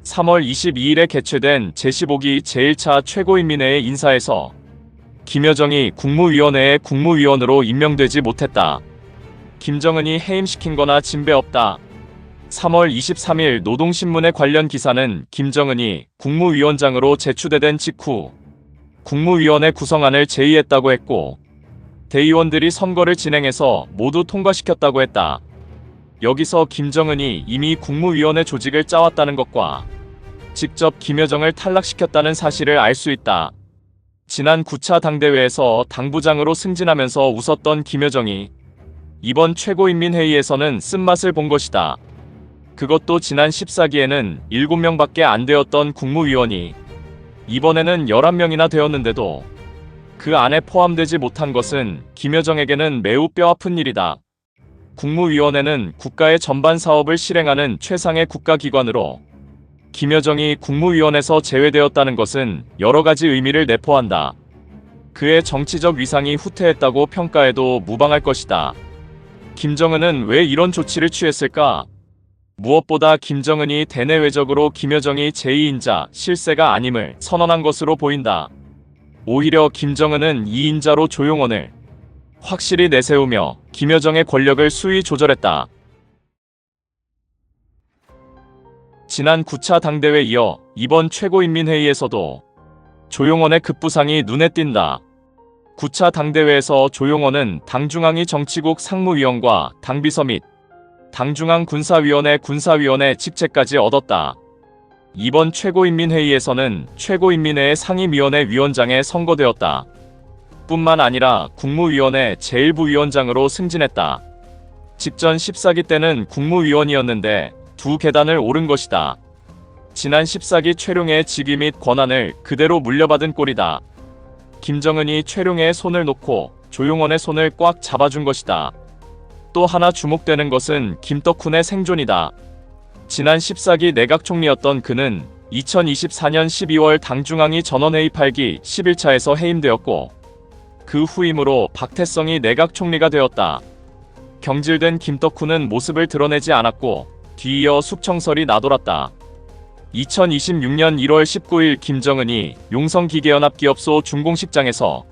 3월 22일에 개최된 제15기 제1차 최고인민회의 인사에서 김여정이 국무위원회의 국무위원으로 임명되지 못했다. 김정은이 해임시킨 거나 진배 없다. 3월 23일 노동신문의 관련 기사는 김정은이 국무위원장으로 재추대된 직후 국무위원회 구성안을 제의했다고 했고, 대의원들이 선거를 진행해서 모두 통과시켰다고 했다. 여기서 김정은이 이미 국무위원회 조직을 짜왔다는 것과 직접 김여정을 탈락시켰다는 사실을 알 수 있다. 지난 9차 당대회에서 당부장으로 승진하면서 웃었던 김여정이 이번 최고인민회의에서는 쓴맛을 본 것이다. 그것도 지난 14기에는 7명밖에 안 되었던 국무위원이 이번에는 11명이나 되었는데도 그 안에 포함되지 못한 것은 김여정에게는 매우 뼈아픈 일이다. 국무위원회는 국가의 전반 사업을 실행하는 최상의 국가기관으로 김여정이 국무위원에서 제외되었다는 것은 여러 가지 의미를 내포한다. 그의 정치적 위상이 후퇴했다고 평가해도 무방할 것이다. 김정은은 왜 이런 조치를 취했을까? 무엇보다 김정은이 대내외적으로 김여정이 제2인자 실세가 아님을 선언한 것으로 보인다. 오히려 김정은은 2인자로 조용원을 확실히 내세우며 김여정의 권력을 수위 조절했다. 지난 9차 당대회에 이어 이번 최고인민회의에서도 조용원의 급부상이 눈에 띈다. 9차 당대회에서 조용원은 당중앙위 정치국 상무위원과 당비서 및 당중앙 군사위원회 군사위원회 직책까지 얻었다. 이번 최고인민회의에서는 최고인민회의 상임위원회 위원장에 선거되었다. 뿐만 아니라 국무위원회 제1부위원장으로 승진했다. 직전 14기 때는 국무위원이었는데 두 계단을 오른 것이다. 지난 14기 최룡해의 직위 및 권한을 그대로 물려받은 꼴이다. 김정은이 최룡해의 손을 놓고 조용원의 손을 꽉 잡아준 것이다. 또 하나 주목되는 것은 김덕훈의 생존이다. 지난 14기 내각총리였던 그는 2024년 12월 당중앙위 전원회의 8기 11차에서 해임되었고, 그 후임으로 박태성이 내각총리가 되었다. 경질된 김덕훈은 모습을 드러내지 않았고 뒤이어 숙청설이 나돌았다. 2026년 1월 19일 김정은이 용성기계연합기업소 준공식장에서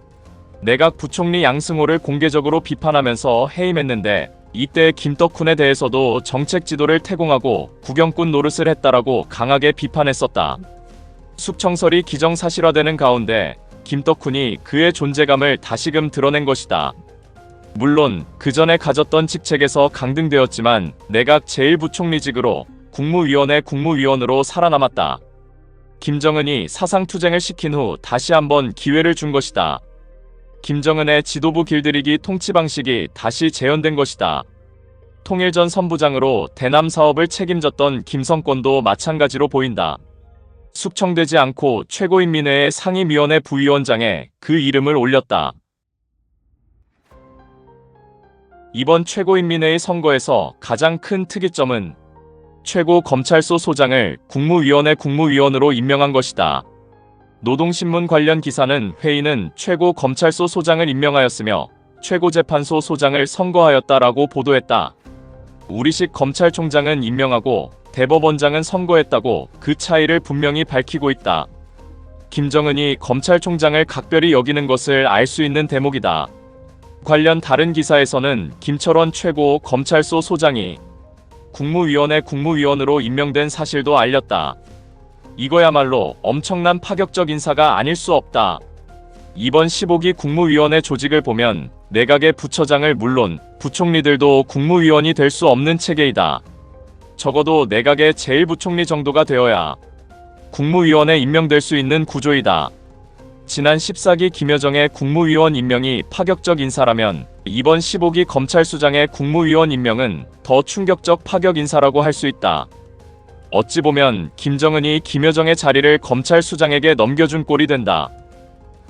내각 부총리 양승호를 공개적으로 비판하면서 해임했는데, 이때 김덕훈에 대해서도 정책 지도를 태공하고 구경꾼 노릇을 했다라고 강하게 비판했었다. 숙청설이 기정사실화되는 가운데 김덕훈이 그의 존재감을 다시금 드러낸 것이다. 물론 그 전에 가졌던 직책에서 강등되었지만 내각 제1부총리직으로 국무위원회 국무위원으로 살아남았다. 김정은이 사상투쟁을 시킨 후 다시 한번 기회를 준 것이다. 김정은의 지도부 길들이기 통치 방식이 다시 재현된 것이다. 통일전 선부장으로 대남 사업을 책임졌던 김성권도 마찬가지로 보인다. 숙청되지 않고 최고인민회의 상임위원회 부위원장에 그 이름을 올렸다. 이번 최고인민회의 선거에서 가장 큰 특이점은 최고검찰소 소장을 국무위원회 국무위원으로 임명한 것이다. 노동신문 관련 기사는 회의는 최고검찰소 소장을 임명하였으며 최고재판소 소장을 선거하였다라고 보도했다. 우리식 검찰총장은 임명하고 대법원장은 선거했다고 그 차이를 분명히 밝히고 있다. 김정은이 검찰총장을 각별히 여기는 것을 알 수 있는 대목이다. 관련 다른 기사에서는 김철원 최고검찰소 소장이 국무위원회 국무위원으로 임명된 사실도 알렸다. 이거야말로 엄청난 파격적 인사가 아닐 수 없다. 이번 15기 국무위원회 조직을 보면 내각의 부처장을 물론 부총리들도 국무위원이 될 수 없는 체계이다. 적어도 내각의 제1부총리 정도가 되어야 국무위원에 임명될 수 있는 구조이다. 지난 14기 김여정의 국무위원 임명이 파격적 인사라면 이번 15기 검찰수장의 국무위원 임명은 더 충격적 파격 인사라고 할 수 있다. 어찌 보면 김정은이 김여정의 자리를 검찰수장에게 넘겨준 꼴이 된다.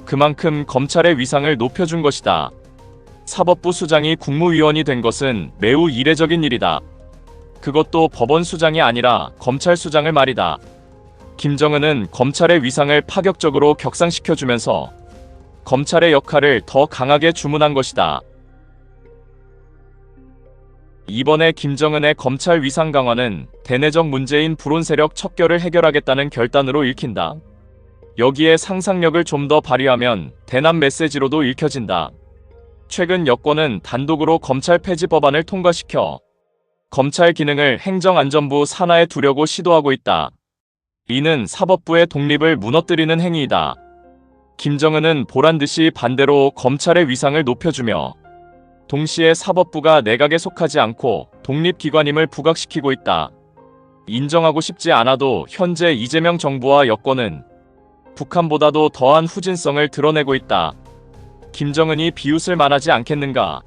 그만큼 검찰의 위상을 높여준 것이다. 사법부 수장이 국무위원이 된 것은 매우 이례적인 일이다. 그것도 법원 수장이 아니라 검찰 수장을 말이다. 김정은은 검찰의 위상을 파격적으로 격상시켜주면서 검찰의 역할을 더 강하게 주문한 것이다. 이번에 김정은의 검찰 위상 강화는 대내적 문제인 불온 세력 척결을 해결하겠다는 결단으로 읽힌다. 여기에 상상력을 좀 더 발휘하면 대남 메시지로도 읽혀진다. 최근 여권은 단독으로 검찰 폐지 법안을 통과시켜 검찰 기능을 행정안전부 산하에 두려고 시도하고 있다. 이는 사법부의 독립을 무너뜨리는 행위이다. 김정은은 보란듯이 반대로 검찰의 위상을 높여주며 동시에 사법부가 내각에 속하지 않고 독립기관임을 부각시키고 있다. 인정하고 싶지 않아도 현재 이재명 정부와 여권은 북한보다도 더한 후진성을 드러내고 있다. 김정은이 비웃을 만하지 않겠는가?